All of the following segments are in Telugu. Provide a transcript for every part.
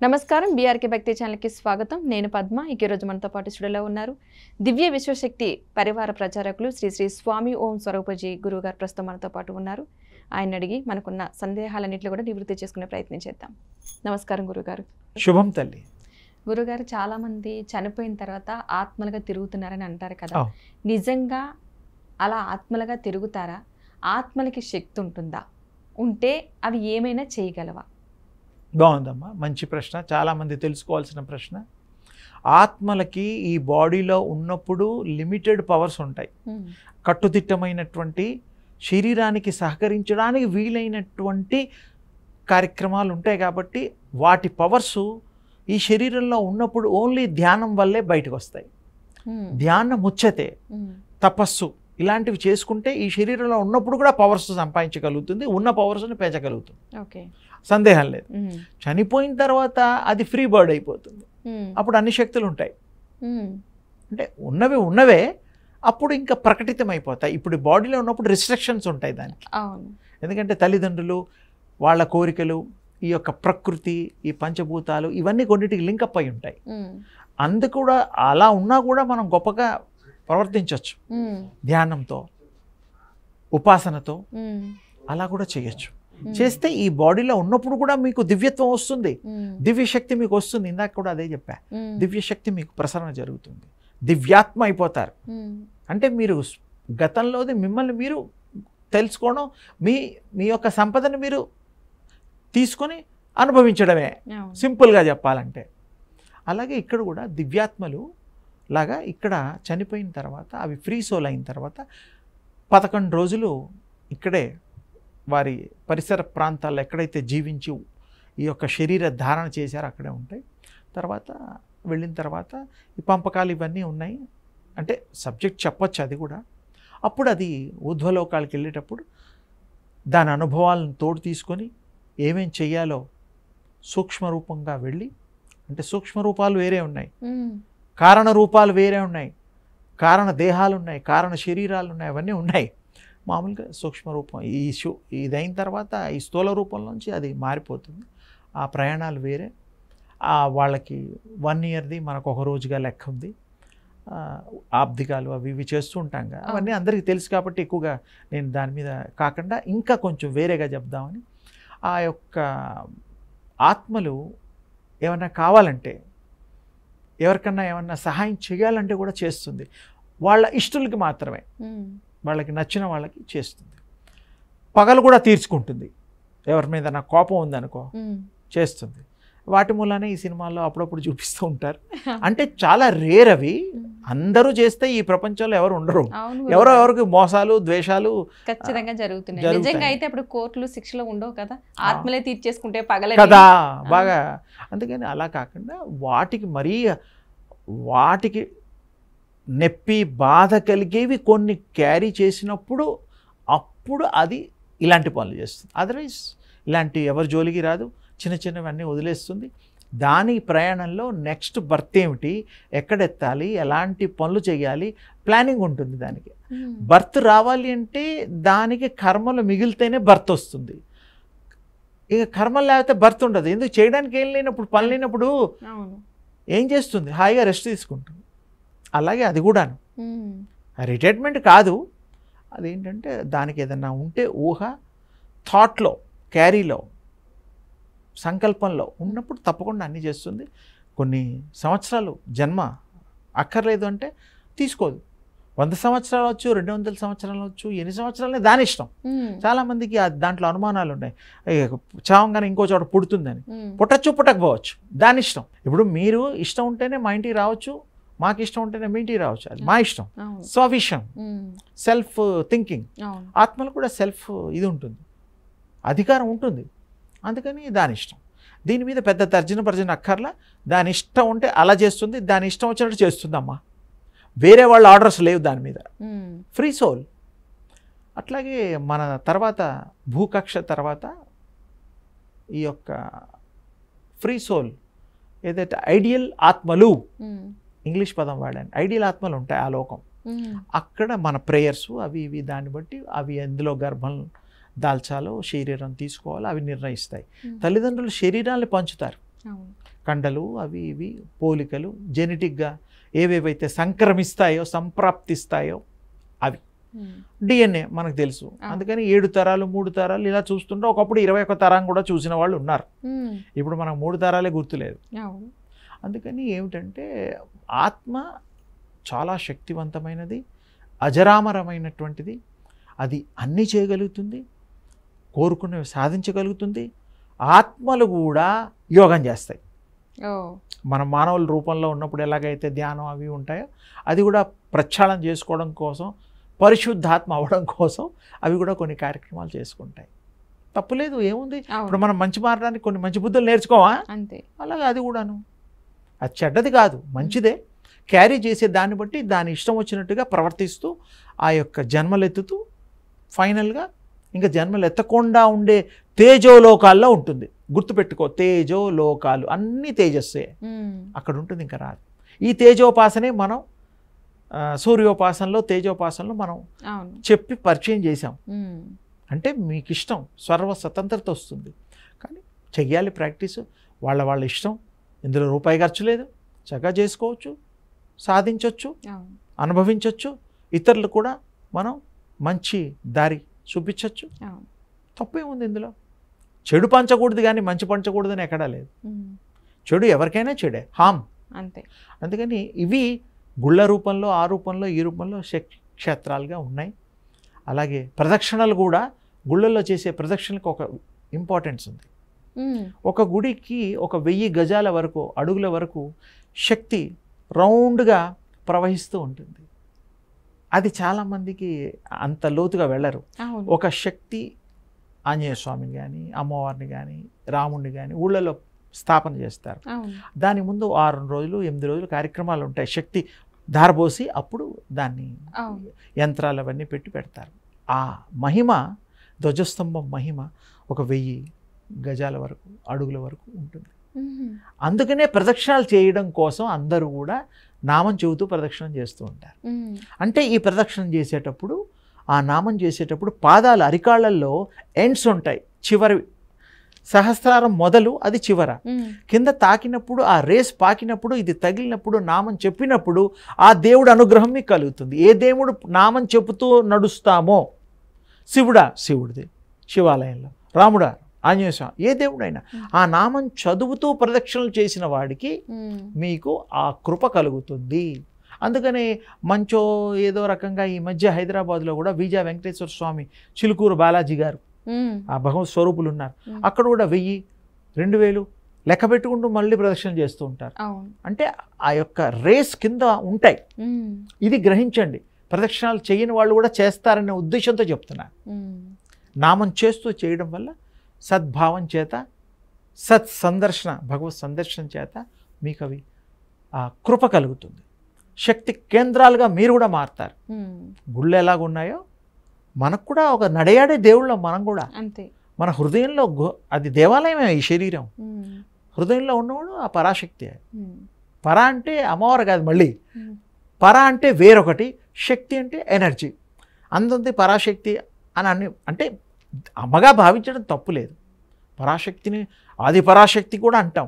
నమస్కారం బీఆర్కే భక్తి ఛానల్కి స్వాగతం. నేను పద్మ. ఈ రోజు మనతో పాటు స్టూడియోలో ఉన్నారు దివ్య విశ్వశక్తి పరివార ప్రచారకులు శ్రీ శ్రీ స్వామి ఓం స్వరూపజీ గురువు గారు ప్రస్తుతం మనతో పాటు ఉన్నారు. ఆయన అడిగి మనకున్న సందేహాలన్నింటిలో కూడా నివృత్తి చేసుకునే ప్రయత్నం చేద్దాం. నమస్కారం గురుగారు. శుభం తల్లి. గురుగారు, చాలా మంది చనిపోయిన తర్వాత ఆత్మలుగా తిరుగుతున్నారని అంటారు కదా, నిజంగా అలా ఆత్మలుగా తిరుగుతారా? ఆత్మలకి శక్తి ఉంటుందా? ఉంటే అవి ఏమైనా చేయగలవా? బాగుందమ్మా, మంచి ప్రశ్న, చాలామంది తెలుసుకోవాల్సిన ప్రశ్న. ఆత్మలకి ఈ బాడీలో ఉన్నప్పుడు లిమిటెడ్ పవర్స్ ఉంటాయి. కట్టుదిట్టమైనటువంటి శరీరానికి సహకరించడానికి వీలైనటువంటి కార్యక్రమాలు ఉంటాయి. కాబట్టి వాటి పవర్స్ ఈ శరీరంలో ఉన్నప్పుడు ఓన్లీ ధ్యానం వల్లే బయటకు వస్తాయి. ధ్యానం ముచ్చతే, తపస్సు ఇలాంటివి చేసుకుంటే ఈ శరీరంలో ఉన్నప్పుడు కూడా పవర్స్ సంపాదించగలుగుతుంది, ఉన్న పవర్స్ని పెంచగలుగుతుంది. సందేహం లేదు. చనిపోయిన తర్వాత అది ఫ్రీ బర్డ్ అయిపోతుంది. అప్పుడు అన్ని శక్తులు ఉంటాయి. అంటే ఉన్నవే అప్పుడు ఇంకా ప్రకటితం అయిపోతాయి. ఇప్పుడు బాడీలో ఉన్నప్పుడు రిస్ట్రిక్షన్స్ ఉంటాయి దానికి. ఎందుకంటే తల్లిదండ్రులు, వాళ్ళ కోరికలు, ఈ యొక్క ప్రకృతి, ఈ పంచభూతాలు ఇవన్నీ కొన్నిటికి లింకప్ అయి ఉంటాయి. అందుకు కూడా అలా ఉన్నా కూడా మనం గొప్పగా ప్రవర్తించవచ్చు. ధ్యానంతో, ఉపాసనతో అలా కూడా చేయొచ్చు. చేస్తే ఈ బాడీలో ఉన్నప్పుడు కూడా మీకు దివ్యత్వం వస్తుంది, దివ్యశక్తి మీకు వస్తుంది. ఇందాక కూడా అదే చెప్పా, దివ్యశక్తి మీకు ప్రసరణ జరుగుతుంది, దివ్యాత్మ అయిపోతారు. అంటే మీరు గతంలోది మిమ్మల్ని మీరు తెలుసుకోవడం, మీ యొక్క సంపదను మీరు తీసుకొని అనుభవించడమే, సింపుల్గా చెప్పాలంటే. అలాగే ఇక్కడ కూడా దివ్యాత్మలు లాగా ఇక్కడ చనిపోయిన తర్వాత అవి ఫ్రీ సోల్ అయిన తర్వాత 11 రోజులు ఇక్కడే వారి పరిసర ప్రాంతాల్లో ఎక్కడైతే జీవించి ఈ యొక్క శరీర ధారణ చేశారో అక్కడే ఉంటాయి. తర్వాత వెళ్ళిన తర్వాత ఈ పంపకాలు ఇవన్నీ ఉన్నాయి. అంటే సబ్జెక్ట్ చెప్పచ్చు అది కూడా. అప్పుడు అది ఊర్ధ్వలోకాలకు వెళ్ళేటప్పుడు దాని అనుభవాలను తోడు తీసుకొని ఏమేం చెయ్యాలో సూక్ష్మ రూపంగా వెళ్ళి, అంటే సూక్ష్మ రూపాలు వేరే ఉన్నాయి, కారణ రూపాలు వేరే ఉన్నాయి, కారణ దేహాలు ఉన్నాయి, కారణ శరీరాలు ఉన్నాయి, అవన్నీ ఉన్నాయి. మామూలుగా సూక్ష్మ రూపం ఇదైన తర్వాత ఈ స్థూల రూపంలోంచి అది మారిపోతుంది. ఆ ప్రయాణాలు వేరే. వాళ్ళకి 1 ఇయర్ది మనకు ఒక రోజుగా లెక్క ఉంది. ఆబ్దికాలు అవి ఇవి చేస్తూ ఉంటాం కదా, అవన్నీ అందరికీ తెలుసు కాబట్టి ఎక్కువగా నేను దాని మీద కాకుండా ఇంకా కొంచెం వేరేగా చెప్దామని. ఆ యొక్క ఆత్మలు ఏమన్నా కావాలంటే, ఎవరికన్నా ఏమన్నా సహాయం చేయాలంటే కూడా చేస్తుంది. వాళ్ళ ఇష్టలకి మాత్రమే, వాళ్ళకి నచ్చిన వాళ్ళకి చేస్తుంది. పగలు కూడా తీర్చుకుంటుంది. ఎవరి మీద నాకు కోపం ఉందనుకో చేస్తుంది. వాటి మూలానే ఈ సినిమాల్లో అప్పుడప్పుడు చూపిస్తూ ఉంటారు. అంటే చాలా రేర్ అవి. అందరూ చేస్తే ఈ ప్రపంచంలో ఎవరు ఉండరు. ఎవరికి మోసాలు, ద్వేషాలు ఖచ్చితంగా జరుగుతున్నాయి. నిజంగా అయితే అప్పుడు కోర్టులు శిక్షలు ఉండవు కదా, ఆత్మలే తీర్చేసుకుంటే పగలే కదా బాగా. అందుకని అలా కాకుండా వాటికి నొప్పి, బాధ కలిగేవి కొన్ని క్యారీ చేసినప్పుడు అప్పుడు అది ఇలాంటి పనులు చేస్తుంది. అదర్వైజ్ ఇలాంటి ఎవరి జోలికి రాదు, చిన్న చిన్నవన్నీ వదిలేస్తుంది. దాని ప్రయాణంలో నెక్స్ట్ బర్త్ ఏమిటి, ఎక్కడెత్తాలి, ఎలాంటి పనులు చేయాలి, ప్లానింగ్ ఉంటుంది దానికి. బర్త్ రావాలి అంటే దానికి కర్మలు మిగిలితేనే బర్త్ వస్తుంది. ఇక కర్మలు లేకపోతే బర్త్ ఉండదు. ఎందుకు చేయడానికి ఏం లేనప్పుడు, పని లేనప్పుడు ఏం చేస్తుంది? హాయిగా రెస్ట్ తీసుకుంటుంది. అలాగే అది కూడాను రిటైర్మెంట్ కాదు. అదేంటంటే దానికి ఏదన్నా ఉంటే ఊహ, థాట్లో, క్యారీలో, సంకల్పంలో ఉన్నప్పుడు తప్పకుండా అన్నీ చేస్తుంది. కొన్ని సంవత్సరాలు జన్మ అక్కర్లేదు అంటే తీసుకోదు. 100 సంవత్సరాలు వచ్చు, 200 సంవత్సరాలు వచ్చు, ఎన్ని సంవత్సరాలనే దాని ఇష్టం. చాలామందికి దాంట్లో అనుమానాలు ఉన్నాయి. చావంగానే ఇంకో చోట పుడుతుందని. పుట్టచ్చు, పుట్టకపోవచ్చు, దాని ఇష్టం. ఇప్పుడు మీరు ఇష్టం ఉంటేనే మా ఇంటికి రావచ్చు, మాకు ఇష్టం ఉంటేనే మీ ఇంటికి రావచ్చు, అది మా ఇష్టం. స్వవిషయం, సెల్ఫ్ థింకింగ్. ఆత్మలు కూడా సెల్ఫ్ ఇది ఉంటుంది, అధికారం ఉంటుంది. అందుకని దాని ఇష్టం. దీని మీద పెద్ద తర్జన అక్కర్లా. దాని ఇష్టం ఉంటే అలా చేస్తుంది, దాని ఇష్టం వచ్చినట్టు చేస్తుందమ్మా. వేరే వాళ్ళ ఆర్డర్స్ లేవు దాని మీద. Free soul. అట్లాగే మన తర్వాత భూకక్ష తర్వాత ఈ యొక్క ఫ్రీ సోల్ ఏదైతే ఐడియల్ ఆత్మలు, ఇంగ్లీష్ పదం వాడాను, ఐడియల్ ఆత్మలు ఉంటాయి ఆ లోకం. అక్కడ మన ప్రేయర్స్ అవి ఇవి దాన్ని బట్టి అవి ఎందులో గర్భం దాల్చాలో, శరీరం తీసుకోవాలో అవి నిర్ణయిస్తాయి. తల్లిదండ్రులు శరీరాన్ని పంచుతారు, కండలు అవి ఇవి పోలికలు జెనెటిక్గా ఏవేవైతే సంక్రమిస్తాయో సంప్రాప్తిస్తాయో అవి డిఎన్ఏ మనకు తెలుసు. అందుకని 7 తరాలు 3 తరాలు ఇలా చూస్తుంటే ఒకప్పుడు 21 తరం కూడా చూసిన వాళ్ళు ఉన్నారు. ఇప్పుడు మనకు 3 తరాలే గుర్తులేదు. అందుకని ఏమిటంటే ఆత్మ చాలా శక్తివంతమైనది, అజరామరమైనటువంటిది. అది అన్నీ చేయగలుగుతుంది, కోరుకున్నవి సాధించగలుగుతుంది. ఆత్మలు కూడా యోగం చేస్తాయి. మన మానవుల రూపంలో ఉన్నప్పుడు ఎలాగైతే ధ్యానం అవి ఉంటాయో అది కూడా ప్రక్షాళన చేసుకోవడం కోసం, పరిశుద్ధాత్మ అవ్వడం కోసం అవి కూడా కొన్ని కార్యక్రమాలు చేసుకుంటాయి. తప్పులేదు, ఏముంది. ఇప్పుడు మనం మంచి మారడానికి కొన్ని మంచి బుద్ధులు నేర్చుకోవా, అంతే. అలాగే అది కూడాను అది చెడ్డది కాదు, మంచిదే. క్యారీ చేసే దాన్ని బట్టి దాని ఇష్టం వచ్చినట్టుగా ప్రవర్తిస్తూ ఆ యొక్క జన్మలు ఎత్తుతూ ఫైనల్గా ఇంకా జన్మలు ఎత్తకుండా ఉండే తేజోలోకాల్లో ఉంటుంది. గుర్తుపెట్టుకో, తేజోలోకాలు అన్నీ తేజస్సే, అక్కడ ఉంటుంది, ఇంకా రాదు. ఈ తేజోపాసనే మనం సూర్యోపాసనలో తేజోపాసనలో మనం చెప్పి పరిచయం చేసాం. అంటే మీకు ఇష్టం, సర్వ స్వతంత్రత వస్తుంది. కానీ చెయ్యాలి ప్రాక్టీసు, వాళ్ళ ఇష్టం. ఇందులో రూపాయి ఖర్చు లేదు, చక్కగా చేసుకోవచ్చు, సాధించవచ్చు, అనుభవించవచ్చు. ఇతరులు కూడా మనం మంచి దారి చూపించవచ్చు. తప్పేముంది ఇందులో? చెడు పంచకూడదు కానీ మంచి పంచకూడదని ఎక్కడా లేదు. చెడు ఎవరికైనా చెడే, హామ్ అంతే. అందుకని ఇవి గుళ్ళ రూపంలో, ఆ రూపంలో, ఈ రూపంలో క్షేత్రాలుగా ఉన్నాయి. అలాగే ప్రదక్షిణలు కూడా, గుళ్ళల్లో చేసే ప్రదక్షిణలకు ఒక ఇంపార్టెన్స్ ఉంది. ఒక గుడికి 1000 గజాల వరకు, అడుగుల వరకు శక్తి రౌండ్గా ప్రవహిస్తూ ఉంటుంది. అది చాలామందికి అంత లోతుగా వెళ్ళరు. ఒక శక్తి ఆంజనేయ స్వామిని కానీ, అమ్మవారిని కానీ, రాముడిని కానీ ఊళ్ళలో స్థాపన చేస్తారు. దాని ముందు 6 రోజులు 8 రోజులు కార్యక్రమాలు ఉంటాయి. శక్తి ధారబోసి అప్పుడు దాన్ని యంత్రాలు అవన్నీ పెడతారు. ఆ మహిమ, ధ్వజస్తంభం మహిమ 1000 గజాల వరకు, అడుగుల వరకు ఉంటుంది. అందుకనే ప్రదక్షిణాలు చేయడం కోసం అందరూ కూడా నామం చెబుతూ ప్రదక్షిణం చేస్తూ ఉంటారు. అంటే ఈ ప్రదక్షిణం చేసేటప్పుడు, ఆ నామం చేసేటప్పుడు పాదాలు అరికాళ్ళల్లో ఎండ్స్ ఉంటాయి, చివరి సహస్రారం మొదలు అది చివర. కింద తాకినప్పుడు, ఆ రేస్ పాకినప్పుడు, ఇది తగిలినప్పుడు, నామం చెప్పినప్పుడు ఆ దేవుడు అనుగ్రహం మీకు కలుగుతుంది. ఏ దేవుడు నామం చెబుతూ నడుస్తామో, శివుడిది శివాలయంలో, రాముడా, ఆంజనేయ స్వామి, ఏ దేవుడైనా ఆ నామం చదువుతూ ప్రదక్షిణలు చేసిన వాడికి మీకు ఆ కృప కలుగుతుంది. అందుకనే మంచో ఏదో రకంగా ఈ మధ్య హైదరాబాద్లో కూడా విజయ వెంకటేశ్వర స్వామి, చిలుకూరు బాలాజీ గారు, ఆ భగవత్ స్వరూపులు ఉన్నారు. అక్కడ కూడా 1000, 2000 లెక్క పెట్టుకుంటూ మళ్ళీ ప్రదక్షిణ చేస్తూ ఉంటారు. అంటే ఆ యొక్క రేస్ కింద ఉంటాయి. ఇది గ్రహించండి. ప్రదక్షిణాలు చేయని వాళ్ళు కూడా చేస్తారనే ఉద్దేశంతో చెప్తున్నారు. నామం చేస్తూ చేయడం వల్ల సద్భావం చేత, సత్ సందర్శన, భగవత్ సందర్శన చేత మీకు అవి ఆ కృప కలుగుతుంది. శక్తి కేంద్రాలుగా మీరు కూడా మారుతారు. గుళ్ళు ఎలాగున్నాయో మనకు కూడా ఒక నడయాడే దేవుళ్ళం మనం కూడా. అంతే. మన హృదయంలో అది దేవాలయమే. ఈ శరీరం హృదయంలో ఉన్నవాడు ఆ పరాశక్తి. పర అంటే అమ్మవారు కాదు, మళ్ళీ పర అంటే వేరొకటి, శక్తి అంటే ఎనర్జీ. అందుంది పరాశక్తి అని అంటే అమ్మగా భావించడం తప్పు లేదు. పరాశక్తిని ఆది పరాశక్తి కూడా అంటాం.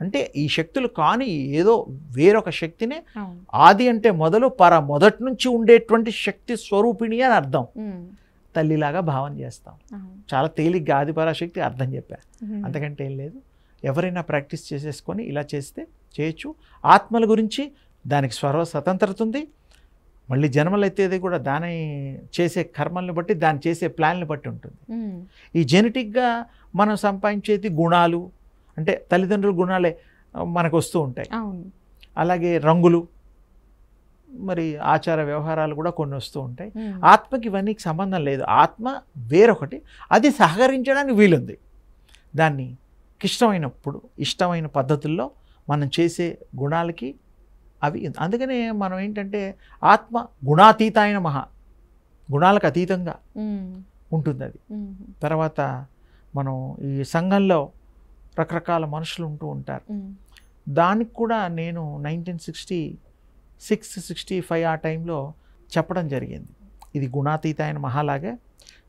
అంటే ఈ శక్తులు కానీ ఏదో వేరొక శక్తినే ఆది అంటే మొదలు, మొదటి నుంచి ఉండేటువంటి శక్తి స్వరూపిణి అని అర్థం. తల్లిలాగా భావన చేస్తాం. చాలా తేలిగ్గా ఆది పరాశక్తి అర్థం చెప్పా, అంతకంటే ఏం లేదు. ఎవరైనా ప్రాక్టీస్ చేసేసుకొని ఇలా చేస్తే చేయొచ్చు. ఆత్మల గురించి దానికి స్వతంత్రత ఉంది. మళ్ళీ జన్మలు ఎత్తేది కూడా దాని చేసే కర్మల్ని బట్టి, దాన్ని చేసే ప్లాన్ని బట్టి ఉంటుంది. ఈ జెనెటిక్గా మనం సంపాదించేది గుణాలు, అంటే తల్లిదండ్రుల గుణాలే మనకు వస్తూ ఉంటాయి. అలాగే రంగులు, మరి ఆచార వ్యవహారాలు కూడా కొన్ని వస్తూ ఉంటాయి. ఆత్మకి ఇవన్నీ సంబంధం లేదు. ఆత్మ వేరొకటి, అది సహకరించడానికి వీలుంది. దాన్ని ఇష్టమైనప్పుడు, ఇష్టమైన పద్ధతుల్లో మనం చేసే గుణాలకి అవి. అందుకనే మనం ఏంటంటే ఆత్మ గుణాతీతాయన మహా, గుణాలకు అతీతంగా ఉంటుంది అది. తర్వాత మనం ఈ సంఘంలో రకరకాల మనుషులు ఉంటూ ఉంటారు. దానికి కూడా నేను 1966-65 ఆ టైంలో చెప్పడం జరిగింది. ఇది గుణాతీతాయన మహాలాగే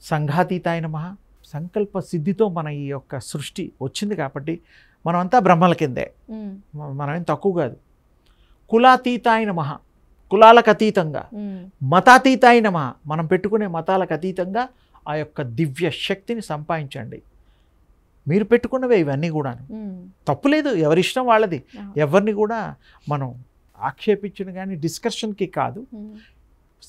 సంఘాతీతాయన మహా, సంకల్ప సిద్ధితో మన ఈ యొక్క సృష్టి వచ్చింది కాబట్టి మనమంతా బ్రహ్మల కిందే, మనమేం తక్కువ కాదు. కులాతీతాయ నమః, కులాలకు అతీతంగా, మతాతీతాయ నమః, మనం పెట్టుకునే మతాలకు అతీతంగా ఆ యొక్క దివ్య శక్తిని సంపాదించండి. మీరు పెట్టుకున్నవే ఇవన్నీ కూడాను, తప్పులేదు, ఎవరిష్టం వాళ్ళది. ఎవరిని కూడా మనం ఆక్షేపించిన కానీ డిస్కషన్కి కాదు.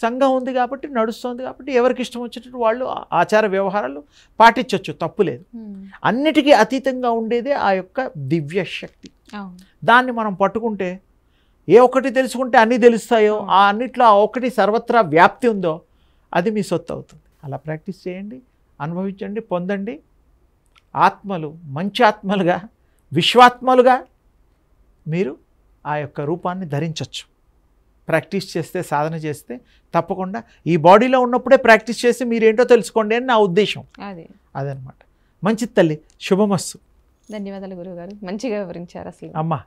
సంఘం ఉంది కాబట్టి, నడుస్తుంది కాబట్టి, ఎవరికి ఇష్టం వచ్చేటట్టు వాళ్ళు ఆచార వ్యవహారాలు పాటించవచ్చు, తప్పులేదు. అన్నిటికీ అతీతంగా ఉండేదే ఆ యొక్క దివ్య శక్తి. దాన్ని మనం పట్టుకుంటే, ఏ ఒక్కటి తెలుసుకుంటే అన్నీ తెలుస్తాయో, ఆ అన్నిట్లో ఆ ఒక్కటి సర్వత్రా వ్యాప్తి ఉందో అది మీ సొత్తు అవుతుంది. అలా ప్రాక్టీస్ చేయండి, అనుభవించండి, పొందండి. ఆత్మలు మంచి ఆత్మలుగా, విశ్వాత్మలుగా మీరు ఆ యొక్క రూపాన్ని ధరించవచ్చు. ప్రాక్టీస్ చేస్తే, సాధన చేస్తే తప్పకుండా ఈ బాడీలో ఉన్నప్పుడే ప్రాక్టీస్ చేసి మీరేంటో తెలుసుకోండి అని నా ఉద్దేశం. అదనమాట. మంచిది తల్లి, శుభమస్సు. ధన్యవాదాలు గురువుగారు, మంచిగా వివరించారు. అసలు అమ్మా